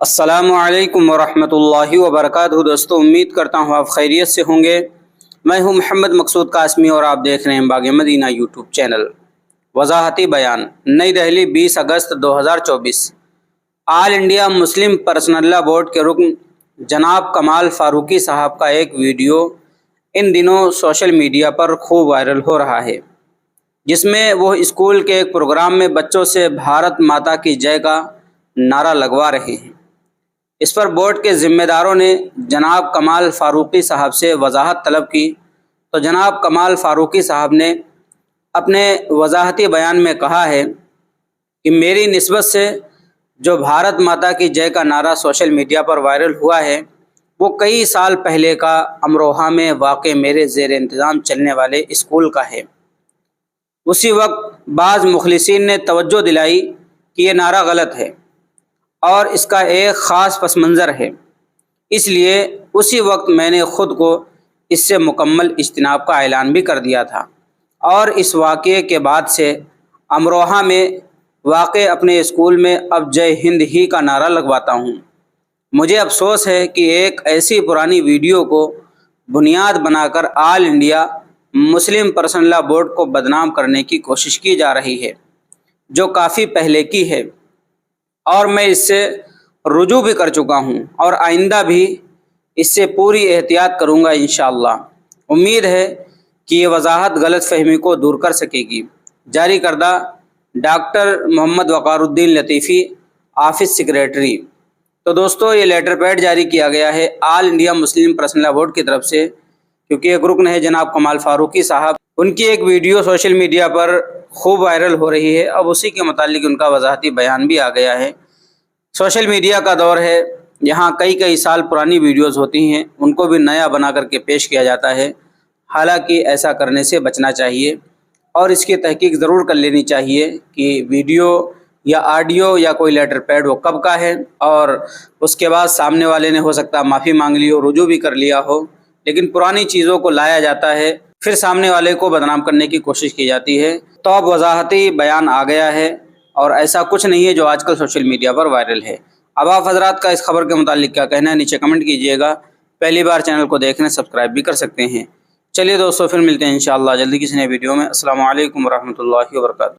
السلام علیکم ورحمۃ اللہ وبرکاتہ دوستوں، امید کرتا ہوں آپ خیریت سے ہوں گے۔ میں ہوں محمد مقصود قاسمی اور آپ دیکھ رہے ہیں باغ مدینہ یوٹیوب چینل۔ وضاحتی بیان۔ نئی دہلی 20 اگست 2024۔ آل انڈیا مسلم پرسنل لا بورڈ کے رکن جناب کمال فاروقی صاحب کا ایک ویڈیو ان دنوں سوشل میڈیا پر خوب وائرل ہو رہا ہے، جس میں وہ اسکول کے ایک پروگرام میں بچوں سے بھارت ماتا کی جے کا نعرہ لگوا رہے ہیں۔ اس پر بورڈ کے ذمہ داروں نے جناب کمال فاروقی صاحب سے وضاحت طلب کی تو جناب کمال فاروقی صاحب نے اپنے وضاحتی بیان میں کہا ہے کہ میری نسبت سے جو بھارت ماتا کی جے کا نعرہ سوشل میڈیا پر وائرل ہوا ہے وہ کئی سال پہلے کا امروہہ میں واقع میرے زیر انتظام چلنے والے اسکول کا ہے۔ اسی وقت بعض مخلصین نے توجہ دلائی کہ یہ نعرہ غلط ہے اور اس کا ایک خاص پس منظر ہے، اس لیے اسی وقت میں نے خود کو اس سے مکمل اجتناب کا اعلان بھی کر دیا تھا، اور اس واقعے کے بعد سے امروہہ میں واقع اپنے اسکول میں اب جے ہند ہی کا نعرہ لگواتا ہوں۔ مجھے افسوس ہے کہ ایک ایسی پرانی ویڈیو کو بنیاد بنا کر آل انڈیا مسلم پرسنل لا بورڈ کو بدنام کرنے کی کوشش کی جا رہی ہے، جو کافی پہلے کی ہے، اور میں اس سے رجوع بھی کر چکا ہوں اور آئندہ بھی اس سے پوری احتیاط کروں گا انشاءاللہ۔ امید ہے کہ یہ وضاحت غلط فہمی کو دور کر سکے گی۔ جاری کردہ ڈاکٹر محمد وقار الدین لطیفی، آفس سیکریٹری۔ تو دوستو، یہ لیٹر پیڈ جاری کیا گیا ہے آل انڈیا مسلم پرسنل لا بورڈ کی طرف سے، کیونکہ ایک رکن ہے جناب کمال فاروقی صاحب، ان کی ایک ویڈیو سوشل میڈیا پر خوب وائرل ہو رہی ہے۔ اب اسی کے متعلق ان کا وضاحتی بیان بھی آ گیا ہے۔ سوشل میڈیا کا دور ہے، یہاں کئی سال پرانی ویڈیوز ہوتی ہیں، ان کو بھی نیا بنا کر کے پیش کیا جاتا ہے۔ حالانکہ ایسا کرنے سے بچنا چاہیے اور اس کی تحقیق ضرور کر لینی چاہیے کہ ویڈیو یا آڈیو یا کوئی لیٹر پیڈ وہ کب کا ہے، اور اس کے بعد سامنے والے نے ہو سکتا معافی مانگ لی ہو، رجوع بھی کر لیا ہو، لیکن پرانی چیزوں کو لایا جاتا ہے، پھر سامنے والے کو بدنام کرنے کی کوشش کی جاتی ہے۔ تو اب وضاحتی بیان آ گیا ہے، اور ایسا کچھ نہیں ہے جو آج کل سوشل میڈیا پر وائرل ہے۔ اب آپ حضرات کا اس خبر کے متعلق کیا کہنا ہے، نیچے کمنٹ کیجئے گا۔ پہلی بار چینل کو دیکھنے سبسکرائب بھی کر سکتے ہیں۔ چلیے دوستو، پھر ملتے ہیں انشاءاللہ جلدی کسی نئے ویڈیو میں۔ السلام علیکم ورحمۃ اللہ وبرکاتہ۔